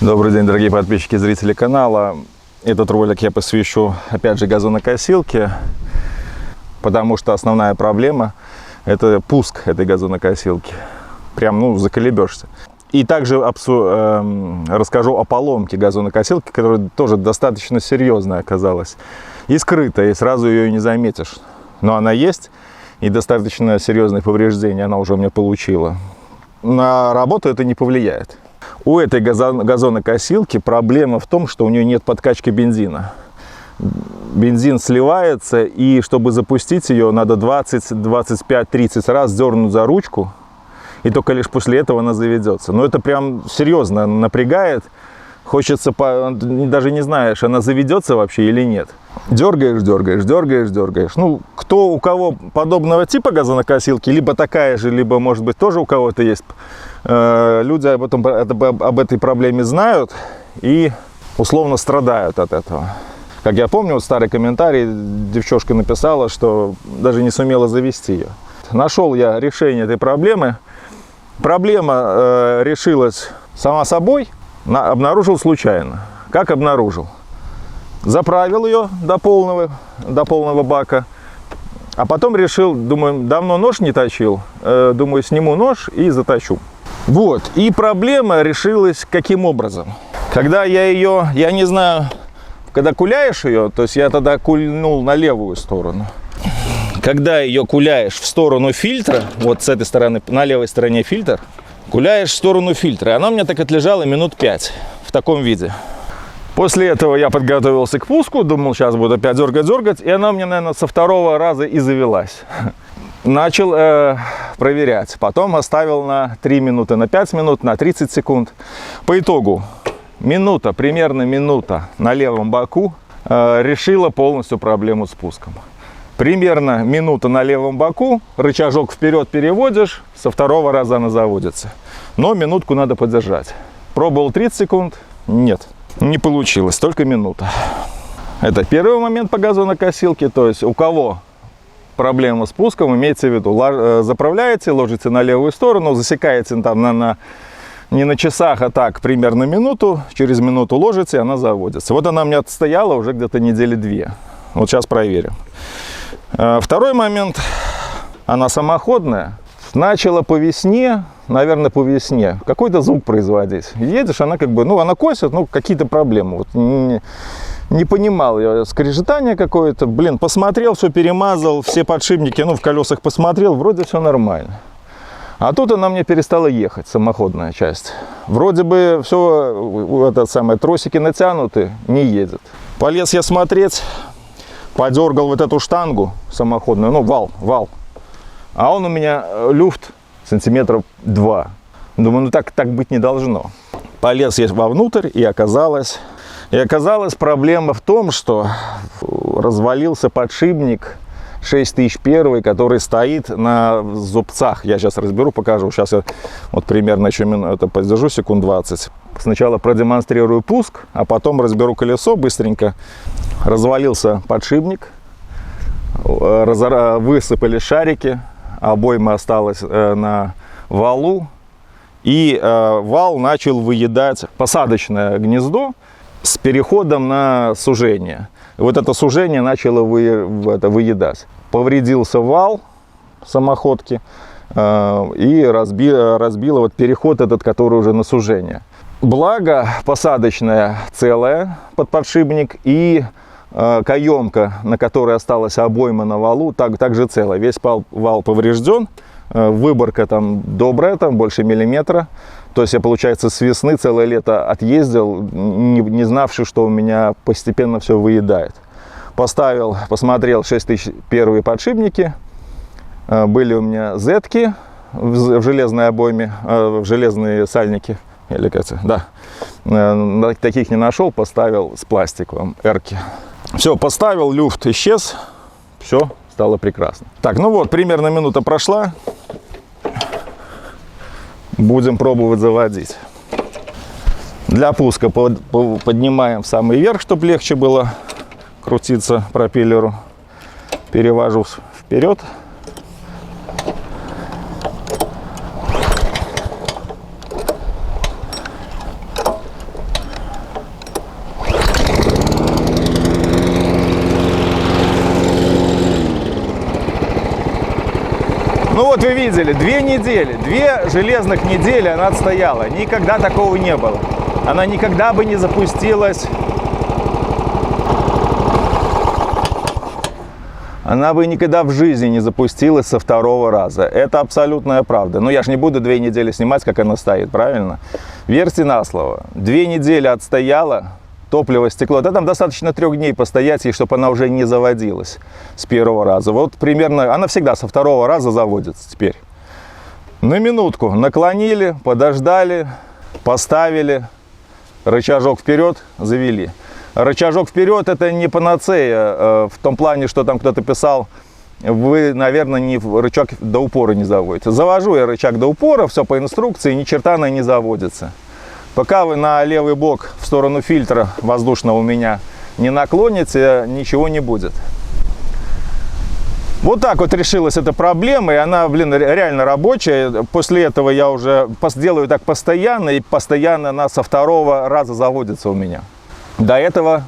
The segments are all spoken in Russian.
Добрый день, дорогие подписчики и зрители канала. Этот ролик я посвящу, опять же, газонокосилке, потому что основная проблема – это пуск этой газонокосилки. Прям, заколебешься. И также расскажу о поломке газонокосилки, которая тоже достаточно серьезная оказалась. И скрытая, и сразу ее не заметишь. Но она есть, и достаточно серьезные повреждения она уже у меня получила. На работу это не повлияет. У этой газонокосилки проблема в том, что у нее нет подкачки бензина. Бензин сливается, и чтобы запустить ее, надо 20, 25, 30 раз дернуть за ручку, и только лишь после этого она заведется. Но это прям серьезно напрягает. Хочется, даже не знаешь, она заведется вообще или нет. Дергаешь, дергаешь, дергаешь, дергаешь. У кого подобного типа газонокосилки, либо такая же, либо, может быть, тоже у кого-то есть. Люди об этой проблеме знают и условно страдают от этого. Как я помню, старый комментарий, девчушка написала, что даже не сумела завести ее. Нашел я решение этой проблемы. Проблема решилась сама собой, обнаружил случайно. Как обнаружил? Заправил ее до полного бака, а потом решил, думаю, давно нож не точил, думаю, сниму нож и заточу. Вот, и проблема решилась каким образом? Когда я не знаю, когда куляешь ее, то есть я тогда кульнул на левую сторону. Когда ее куляешь в сторону фильтра, вот с этой стороны, на левой стороне фильтр, куляешь в сторону фильтра, она у меня так отлежала минут 5 в таком виде. После этого я подготовился к пуску, думал, сейчас буду опять дергать, и она у меня, наверное, со второго раза и завелась. Начал проверять, потом оставил на 3 минуты, на 5 минут, на 30 секунд. По итогу примерно минута на левом боку решила полностью проблему с пуском. Примерно минута на левом боку, рычажок вперед переводишь, со второго раза она заводится. Но минутку надо подержать. Пробовал 30 секунд, нет, не получилось, только минута. Это первый момент по газонокосилке, то есть у кого проблема с пуском, имеется в виду, заправляете, ложите на левую сторону, засекаете там не на часах, а так примерно минуту, через минуту ложите, она заводится. Вот она у меня отстояла уже где-то недели 2. Вот сейчас проверим. Второй момент, она самоходная, начала по весне, наверное, какой-то звук производить. Едешь, она она косит, какие-то проблемы. Вот не понимал я, скрежетание какое-то, посмотрел, все перемазал, все подшипники, в колесах посмотрел, вроде все нормально. А тут она мне перестала ехать, самоходная часть. Вроде бы все, тросики натянуты, не едет. Полез я смотреть, подергал вот эту штангу самоходную, вал. А он у меня люфт сантиметров 2. Думаю, так быть не должно. Полез я вовнутрь, и оказалась проблема в том, что развалился подшипник 6001, который стоит на зубцах. Я сейчас разберу, покажу. Сейчас я примерно еще подержу секунд 20. Сначала продемонстрирую пуск, а потом разберу колесо быстренько. Развалился подшипник, высыпали шарики, обойма осталась на валу, и вал начал выедать посадочное гнездо с переходом на сужение. И вот это сужение начало выедать. Повредился вал самоходки и разбило переход этот, который уже на сужение. Благо, посадочная целая под подшипник, и каемка, на которой осталась обойма на валу, также целая. Весь вал поврежден, выборка там добрая, больше миллиметра. То есть я, получается, с весны целое лето отъездил, не знавший, что у меня постепенно все выедает. Посмотрел 6001 подшипники, были у меня зетки в железной обойме, в железные сальники. Или таких не нашел, поставил с пластиковым эрки. Все, поставил, люфт исчез, все стало прекрасно. Так, примерно минута прошла. Будем пробовать заводить. Для пуска поднимаем в самый верх, чтобы легче было крутиться пропеллеру. Перевожу вперед. Вот вы видели, 2 недели, 2 железных недели она отстояла. Никогда такого не было. Она никогда бы не запустилась. Она бы никогда в жизни не запустилась со 2-го раза. Это абсолютная правда. Но я же не буду 2 недели снимать, как она стоит, правильно? Верьте на слово. 2 недели отстояла, топливо стекло. Да там достаточно 3 дней постоять, и чтобы она уже не заводилась с 1-го раза. Вот примерно, она всегда со 2-го раза заводится теперь. На минутку наклонили, подождали, поставили, рычажок вперед, завели. Рычажок вперед — это не панацея, в том плане, что там кто-то писал, вы, наверное, рычаг до упора не заводите. Завожу я рычаг до упора, все по инструкции, ни черта она не заводится. Пока вы на левый бок в сторону фильтра воздушного у меня не наклоните, ничего не будет. Вот так вот решилась эта проблема, и она, блин, реально рабочая. После этого я уже делаю так постоянно, и постоянно она со 2-го раза заводится у меня. До этого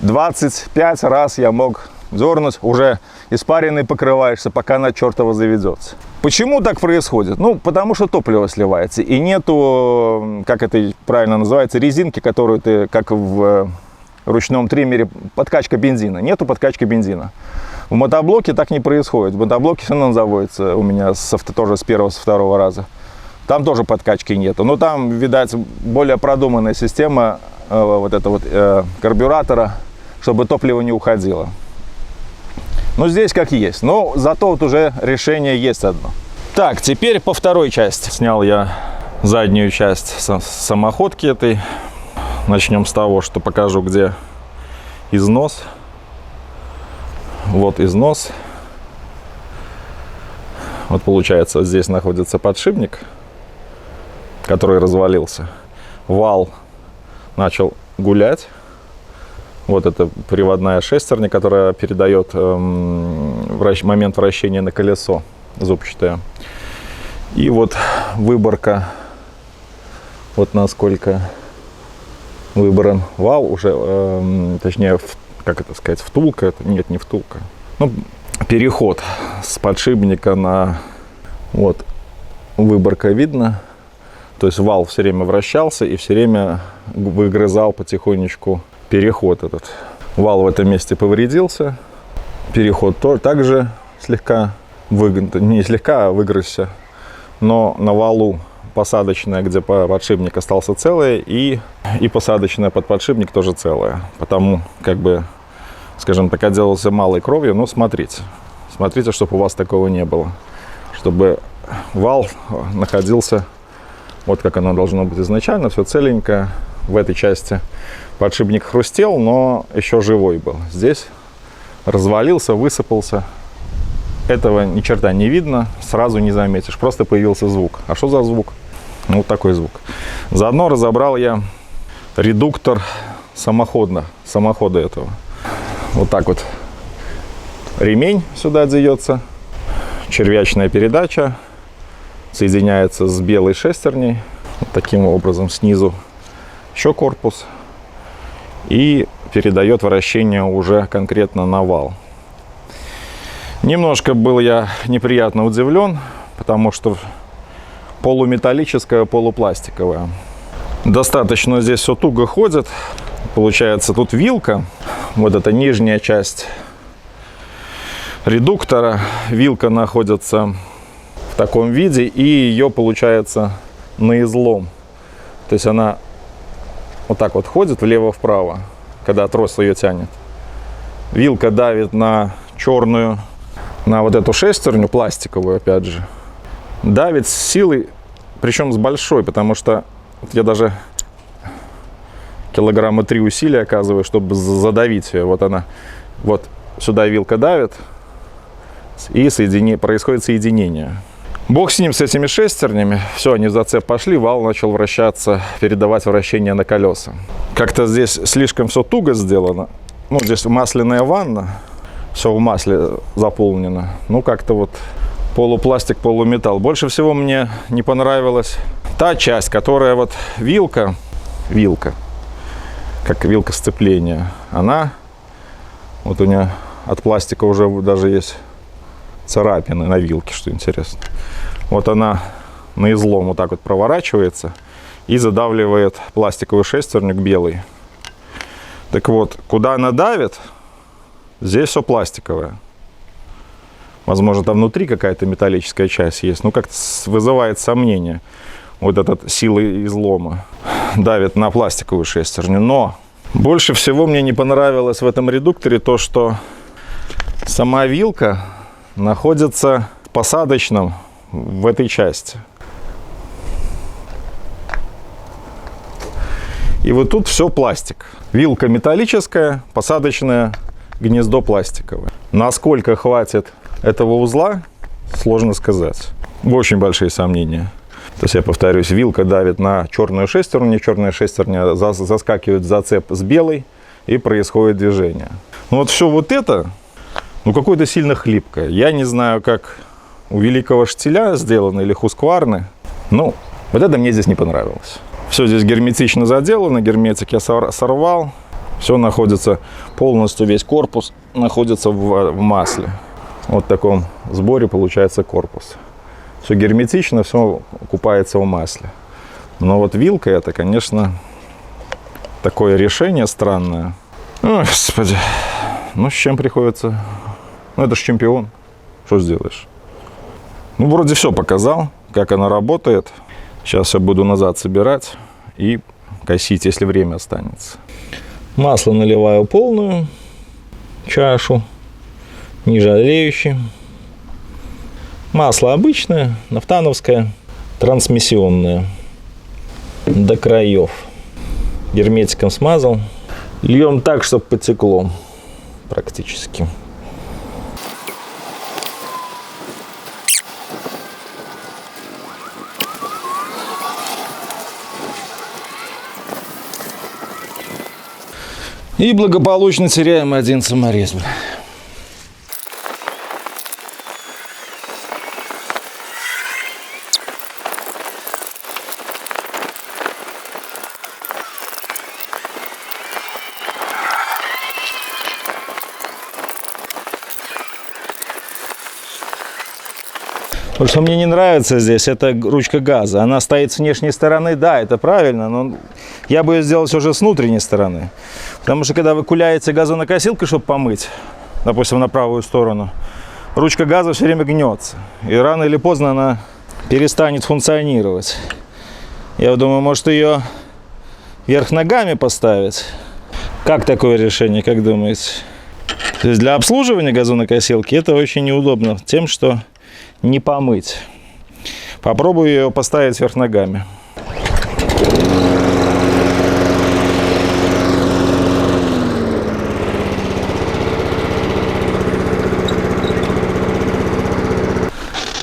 25 раз я мог дернуть, уже испаренный покрываешься, пока она чертова заведется. Почему так происходит? Ну, потому что топливо сливается, и нету, как это правильно называется, резинки, которую ты, как в ручном триммере, подкачка бензина. Нету подкачки бензина. В мотоблоке так не происходит. В мотоблоке все равно заводится у меня тоже с 1-го, с 2-го раза. Там тоже подкачки нету. Но там, видать, более продуманная система вот этого карбюратора, чтобы топливо не уходило. Ну, здесь как есть. Но зато вот уже решение есть одно. Так, теперь по 2-й части. Снял я заднюю часть самоходки этой. Начнем с того, что покажу, где износ. Вот износ. Вот получается, здесь находится подшипник, который развалился. Вал начал гулять. Вот это приводная шестерня, которая передает момент вращения на колесо, зубчатая. И вот выборка, вот насколько выбран вал, уже, точнее, как это сказать, втулка, нет, не втулка. Ну, переход с подшипника на, вот, выборка видно. То есть вал все время вращался и все время выгрызал потихонечку переход этот. Вал в этом месте повредился. Переход также слегка не слегка, а выгрызся. Но на валу посадочная, где подшипник остался целая, и посадочная под подшипник тоже целая. Потому, как бы, скажем так, отделался малой кровью. Но смотрите, чтобы у вас такого не было. Чтобы вал находился вот как оно должно быть изначально, все целенько. В этой части подшипник хрустел, но еще живой был. Здесь развалился, высыпался. Этого ни черта не видно, сразу не заметишь. Просто появился звук. А что за звук? Ну, вот такой звук. Заодно разобрал я редуктор самохода этого. Вот так вот ремень сюда деется. Червячная передача. Соединяется с белой шестерней. Вот таким образом снизу еще корпус. И передает вращение уже конкретно на вал. Немножко был я неприятно удивлен, потому что полуметаллическая, полупластиковая. Достаточно здесь все туго ходит. Получается, тут вилка. Вот эта нижняя часть редуктора. Вилка находится в таком виде, и ее, получается, на излом. То есть она вот так вот ходит влево-вправо, когда трос ее тянет. Вилка давит на черную, на вот эту шестерню, пластиковую, опять же. Давит с силой, причем с большой, потому что вот я даже килограмма 3 усилия оказываю, чтобы задавить ее. Вот она, вот сюда вилка давит, и происходит соединение. Бог с ним, с этими шестернями. Все, они в зацеп пошли, вал начал вращаться, передавать вращение на колеса. Как-то здесь слишком все туго сделано. Ну, здесь масляная ванна, все в масле заполнено. Ну, как-то вот полупластик, полуметалл. Больше всего мне не понравилась та часть, которая вот вилка, как вилка сцепления. Она, вот у нее от пластика уже даже есть царапины на вилке, что интересно. Вот она на излом вот так вот проворачивается и задавливает пластиковый шестерню белый. Так вот, куда она давит, здесь все пластиковое. Возможно, там внутри какая-то металлическая часть есть. Ну, как-то вызывает сомнение. Вот этот силы излома давит на пластиковую шестерню. Но больше всего мне не понравилось в этом редукторе то, что сама вилка находится в посадочном в этой части. И вот тут все пластик. Вилка металлическая, посадочное гнездо пластиковое. Насколько хватит этого узла, сложно сказать. Очень большие сомнения. То есть, я повторюсь, вилка давит на черную шестерню, черная шестерня заскакивает в зацеп с белой, и происходит движение. Ну вот все вот это, ну какое-то сильно хлипкое. Я не знаю, как у великого штиля сделано или хускварны. Ну, вот это мне здесь не понравилось. Все здесь герметично заделано, герметик я сорвал. Все находится, полностью весь корпус находится в масле. Вот в таком сборе получается корпус. Все герметично, все купается в масле. Но вот вилка это, конечно, такое решение странное. Ой, господи. Ну, с чем приходится? Ну, это ж чемпион. Что сделаешь? Ну, вроде все показал, как она работает. Сейчас я буду назад собирать и косить, если время останется. Масло наливаю полную чашу, не жалеющий. Масло обычное, нафтановское, трансмиссионное, до краев. Герметиком смазал. Льем так, чтобы потекло практически. И благополучно теряем один саморез. Вот что мне не нравится здесь, это ручка газа. Она стоит с внешней стороны, да, это правильно, но я бы ее сделал уже с внутренней стороны. Потому что когда вы куляете газонокосилкой, чтобы помыть, допустим, на правую сторону, ручка газа все время гнется. И рано или поздно она перестанет функционировать. Я думаю, может ее вверх ногами поставить? Как такое решение, как думаете? То есть для обслуживания газонокосилки это очень неудобно тем, что не помыть. Попробую ее поставить вверх ногами.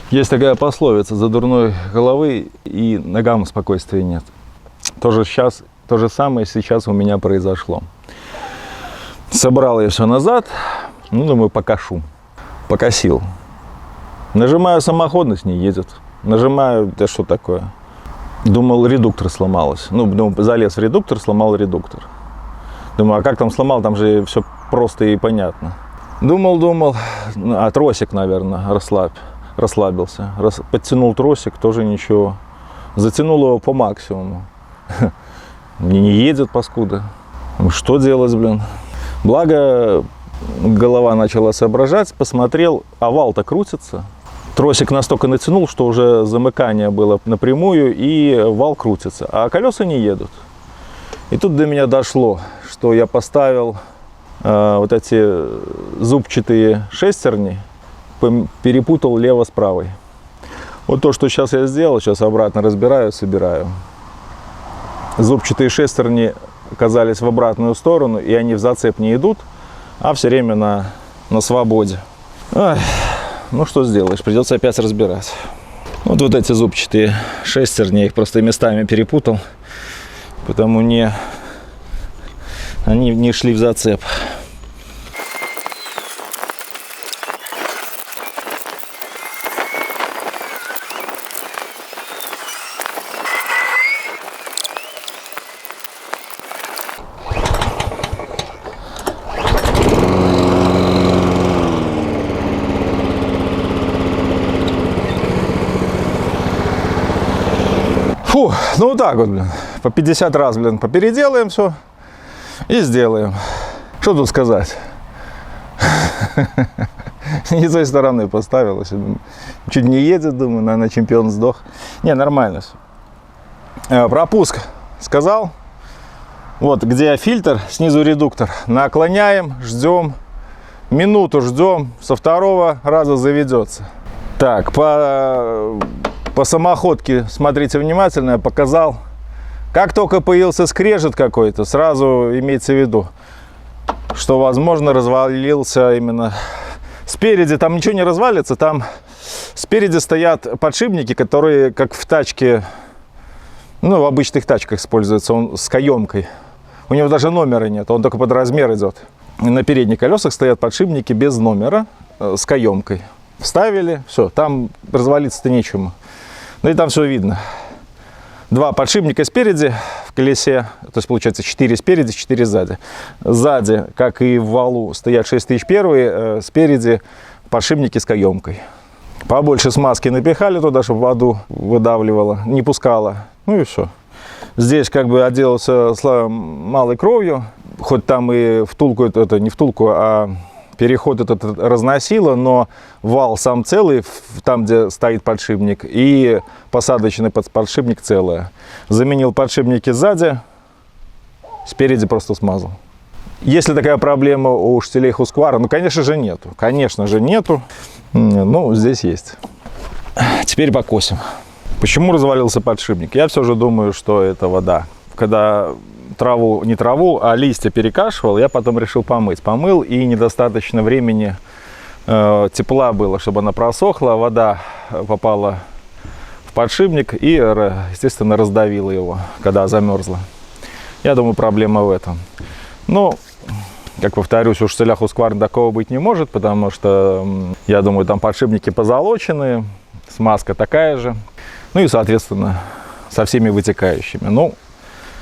Есть такая пословица: за дурной головы и ногам спокойствия нет. То же самое сейчас у меня произошло. Собрал я все назад, ну, думаю, покошу. Покосил. Нажимаю самоходность, не едет. Нажимаю, да что такое? Думал, редуктор сломалось. Ну, думаю, залез в редуктор, сломал редуктор. Думаю, а как там сломал, там же все просто и понятно. Думал, а тросик, наверное, расслабился. Подтянул тросик, тоже ничего. Затянул его по максимуму. Не едет, паскуда. Что делать, блин? Благо, голова начала соображать, посмотрел, овал-то крутится. Тросик настолько натянул, что уже замыкание было напрямую, и вал крутится, а колеса не едут. И тут до меня дошло, что я поставил вот эти зубчатые шестерни, перепутал лево с правой. Вот то, что сейчас я сделал, сейчас обратно разбираю, собираю. Зубчатые шестерни оказались в обратную сторону, и они в зацеп не идут, а все время на свободе. Ой, ну что сделаешь, придется опять разбирать. Вот эти зубчатые шестерни, я их просто местами перепутал, потому они не шли в зацеп. Фу, ну вот так вот, блин. По 50 раз, блин, попеределаем все и сделаем. Что тут сказать? Не с той стороны поставилось. Чуть не едет, думаю, наверное, чемпион сдох. Не, нормально все. Пропуск сказал. Вот, где фильтр, снизу редуктор. Наклоняем, ждем. Минуту ждем, со второго раза заведется. Так, по самоходке смотрите внимательно, я показал. Как только появился скрежет какой-то, сразу имейте в виду, что, возможно, развалился именно спереди. Там ничего не развалится, там спереди стоят подшипники, которые, как в тачке, ну, в обычных тачках используется, он с каемкой. У него даже номера нет, он только под размер идет. На передних колесах стоят подшипники без номера, с каемкой. Вставили, все, там развалиться-то нечему. Ну и там все видно. Два подшипника спереди в колесе, то есть получается 4 спереди, 4 сзади. Сзади, как и в валу, стоят 6001, спереди подшипники с каемкой. Побольше смазки напихали туда, чтобы воду выдавливала, не пускала. Ну и все. Здесь как бы отделался малой кровью, хоть там и втулку, это не втулку, а переход этот разносило, но вал сам целый, там, где стоит подшипник, и посадочный подшипник целый. Заменил подшипники сзади, спереди просто смазал. Есть ли такая проблема у штилей Husqvarna? Ну, конечно же, нету. Конечно же, нету. Ну, здесь есть. Теперь покосим. Почему развалился подшипник? Я все же думаю, что это вода. Когда не траву, а листья перекашивал, я потом решил помыть. Помыл, и недостаточно времени тепла было, чтобы она просохла. Вода попала в подшипник и, естественно, раздавила его, когда замерзла. Я думаю, проблема в этом. Ну, как повторюсь, у штиля Husqvarna такого быть не может, потому что, я думаю, там подшипники позолоченные, смазка такая же. Ну и, соответственно, со всеми вытекающими. Ну,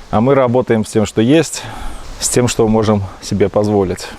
а мы работаем с тем, что есть, с тем, что можем себе позволить.